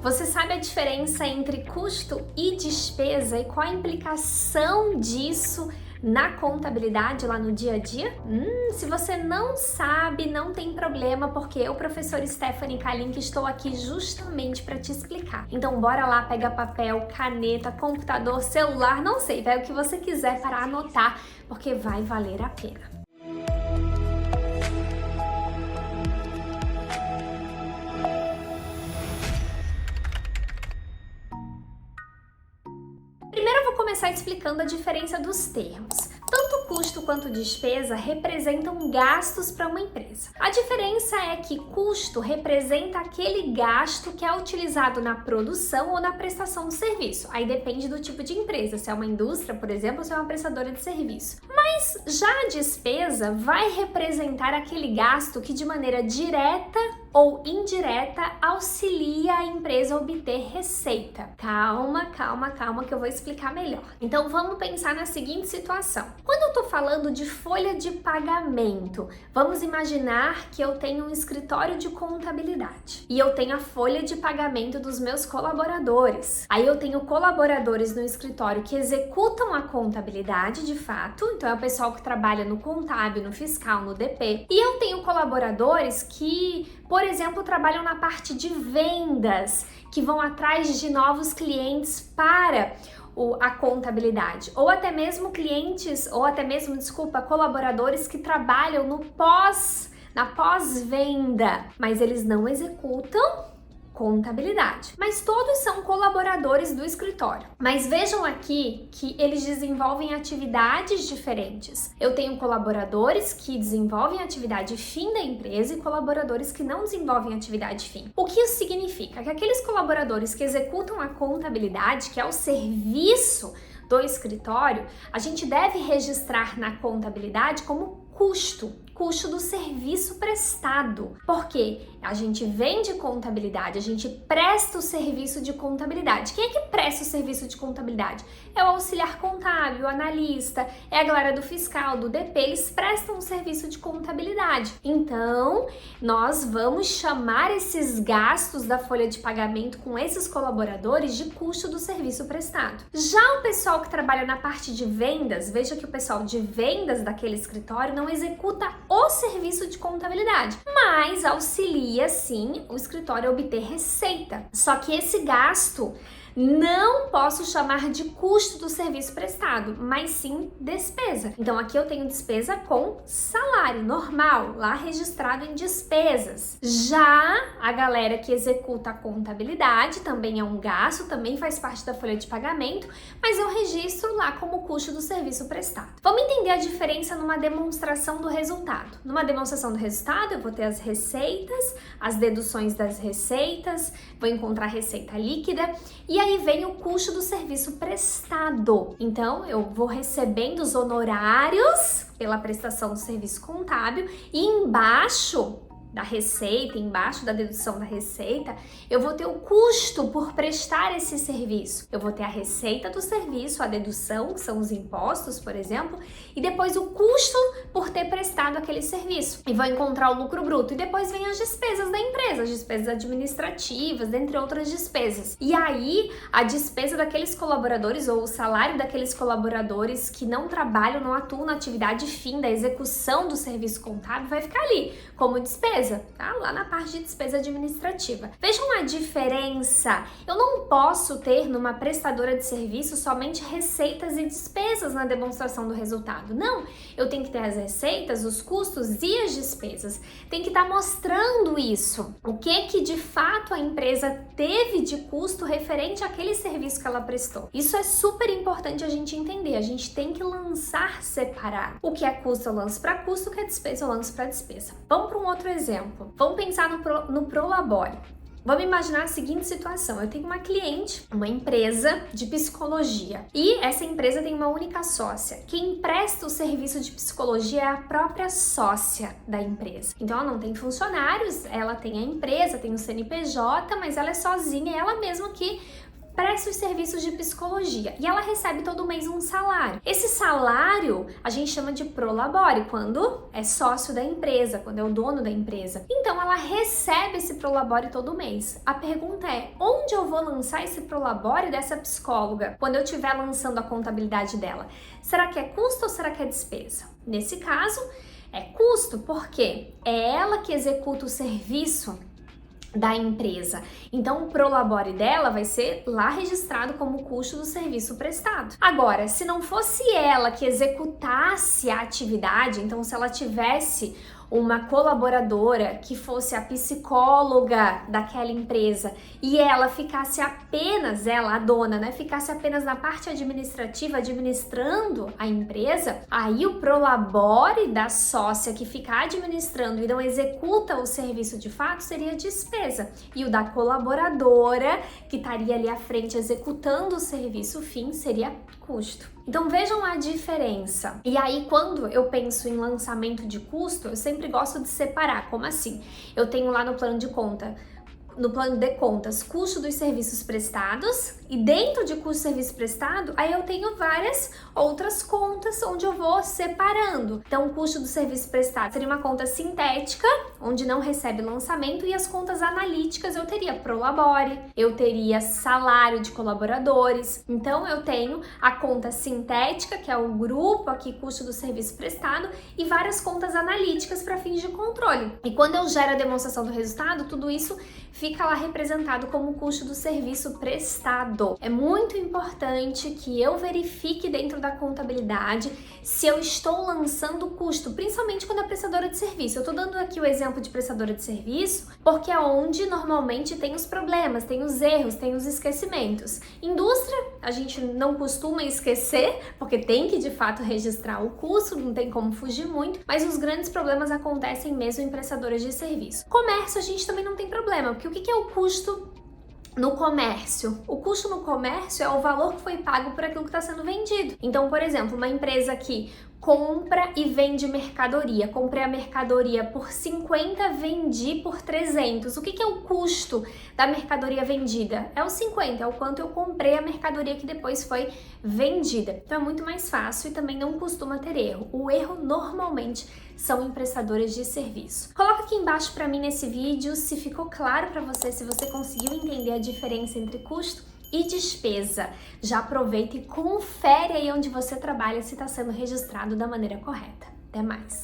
Você sabe a diferença entre custo e despesa e qual a implicação disso na contabilidade lá no dia a dia? Se você não sabe, não tem problema, porque eu, professora Stephanie Kalink, estou aqui justamente para te explicar. Então bora lá, pega papel, caneta, computador, celular, não sei, pega o que você quiser para anotar, porque vai valer a pena. Primeiro eu vou começar explicando a diferença dos termos. Tanto custo quanto despesa representam gastos para uma empresa. A diferença é que custo representa aquele gasto que é utilizado na produção ou na prestação do serviço. Aí depende do tipo de empresa, se é uma indústria, por exemplo, ou se é uma prestadora de serviço. Mas já a despesa vai representar aquele gasto que de maneira direta ou indireta auxilia a empresa a obter receita. Calma que eu vou explicar melhor. Então vamos pensar na seguinte situação. Quando eu tô falando de folha de pagamento, vamos imaginar que eu tenho um escritório de contabilidade e eu tenho a folha de pagamento dos meus colaboradores. Aí eu tenho colaboradores no escritório que executam a contabilidade de fato, então é o pessoal que trabalha no contábil, no fiscal, no DP. E eu tenho colaboradores que, por exemplo, trabalham na parte de vendas, que vão atrás de novos clientes para a contabilidade, ou até mesmo colaboradores que trabalham na pós-venda, mas eles não executam contabilidade. Mas todos são colaboradores do escritório. Mas vejam aqui que eles desenvolvem atividades diferentes. Eu tenho colaboradores que desenvolvem atividade fim da empresa e colaboradores que não desenvolvem atividade fim. O que isso significa? Que aqueles colaboradores que executam a contabilidade, que é o serviço do escritório, a gente deve registrar na contabilidade como custo do serviço prestado, porque a gente vende contabilidade, a gente presta o serviço de contabilidade. Quem é que presta o serviço de contabilidade? É o auxiliar contábil, o analista, é a galera do fiscal, do DP, eles prestam o serviço de contabilidade. Então, nós vamos chamar esses gastos da folha de pagamento com esses colaboradores de custo do serviço prestado. Já o pessoal que trabalha na parte de vendas, veja que o pessoal de vendas daquele escritório não executa o serviço de contabilidade, mas auxilia sim o escritório a obter receita. Só que esse gasto não posso chamar de custo do serviço prestado, mas sim despesa. Então aqui eu tenho despesa com salário normal, lá registrado em despesas. Já a galera que executa a contabilidade também é um gasto, também faz parte da folha de pagamento, mas eu registro lá como custo do serviço prestado. Vamos entender a diferença numa demonstração do resultado. Numa demonstração do resultado, eu vou ter as receitas, as deduções das receitas, vou encontrar a receita líquida e aí vem o custo do serviço prestado. Então, eu vou recebendo os honorários pela prestação do serviço contábil e embaixo da receita, embaixo da dedução da receita, eu vou ter o custo por prestar esse serviço. Eu vou ter a receita do serviço, a dedução, que são os impostos, por exemplo, e depois o custo por ter prestado aquele serviço. E vou encontrar o lucro bruto. E depois vem as despesas da empresa, as despesas administrativas, dentre outras despesas. E aí, a despesa daqueles colaboradores ou o salário daqueles colaboradores que não trabalham, não atuam na atividade fim da execução do serviço contábil vai ficar ali como despesa. Tá? Lá na parte de despesa administrativa. Vejam a diferença. Eu não posso ter numa prestadora de serviço somente receitas e despesas na demonstração do resultado. Não, eu tenho que ter as receitas, os custos e as despesas. Tem que estar mostrando isso. O que de fato a empresa teve de custo referente àquele serviço que ela prestou. Isso é super importante a gente entender. A gente tem que lançar separado. O que é custo eu lanço para custo, o que é despesa eu lanço para despesa. Vamos para um outro exemplo. Vamos pensar no Prolabore. Vamos imaginar a seguinte situação. Eu tenho uma cliente, uma empresa de psicologia. E essa empresa tem uma única sócia. Quem presta o serviço de psicologia é a própria sócia da empresa. Então ela não tem funcionários, ela tem a empresa, tem o CNPJ, mas ela é sozinha, é ela mesma que presta os serviços de psicologia e ela recebe todo mês um salário. Esse salário a gente chama de prolabore, quando é sócio da empresa, quando é o dono da empresa. Então ela recebe esse prolabore todo mês. A pergunta é, onde eu vou lançar esse prolabore dessa psicóloga quando eu estiver lançando a contabilidade dela? Será que é custo ou será que é despesa? Nesse caso, é custo, porque é ela que executa o serviço da empresa. Então, o prolabore dela vai ser lá registrado como custo do serviço prestado. Agora, se não fosse ela que executasse a atividade, então se ela tivesse uma colaboradora que fosse a psicóloga daquela empresa e ela ficasse apenas, ela, a dona, né, ficasse apenas na parte administrativa, administrando a empresa, aí o prolabore da sócia que fica administrando e não executa o serviço de fato seria despesa. E o da colaboradora, que estaria ali à frente executando o serviço fim, seria custo. Então vejam a diferença. E aí, quando eu penso em lançamento de custo, eu sempre gosto de separar. Como assim? Eu tenho lá no plano de conta, no plano de contas, custo dos serviços prestados, e dentro de custo de serviço prestado, aí eu tenho várias outras contas onde eu vou separando. Então, o custo do serviço prestado seria uma conta sintética, onde não recebe lançamento, e as contas analíticas eu teria prolabore, eu teria salário de colaboradores. Então, eu tenho a conta sintética, que é o grupo aqui, custo do serviço prestado, e várias contas analíticas para fins de controle. E quando eu gero a demonstração do resultado, tudo isso fica lá representado como custo do serviço prestado. É muito importante que eu verifique dentro da contabilidade se eu estou lançando custo, principalmente quando é prestadora de serviço. Eu estou dando aqui o exemplo de prestadora de serviço porque é onde normalmente tem os problemas, tem os erros, tem os esquecimentos. Indústria, a gente não costuma esquecer, porque tem que de fato registrar o custo, não tem como fugir muito, mas os grandes problemas acontecem mesmo em prestadoras de serviço. Comércio, a gente também não tem problema, porque o que é o custo no comércio? O custo no comércio é o valor que foi pago por aquilo que está sendo vendido. Então, por exemplo, uma empresa que compra e vende mercadoria. Comprei a mercadoria por 50, vendi por 300. O que é o custo da mercadoria vendida? É o 50, é o quanto eu comprei a mercadoria que depois foi vendida. Então é muito mais fácil e também não costuma ter erro. O erro normalmente são em prestadoras de serviço. Coloca aqui embaixo para mim nesse vídeo se ficou claro para você, se você conseguiu entender a diferença entre custo e despesa. Já aproveita e confere aí onde você trabalha se está sendo registrado da maneira correta. Até mais!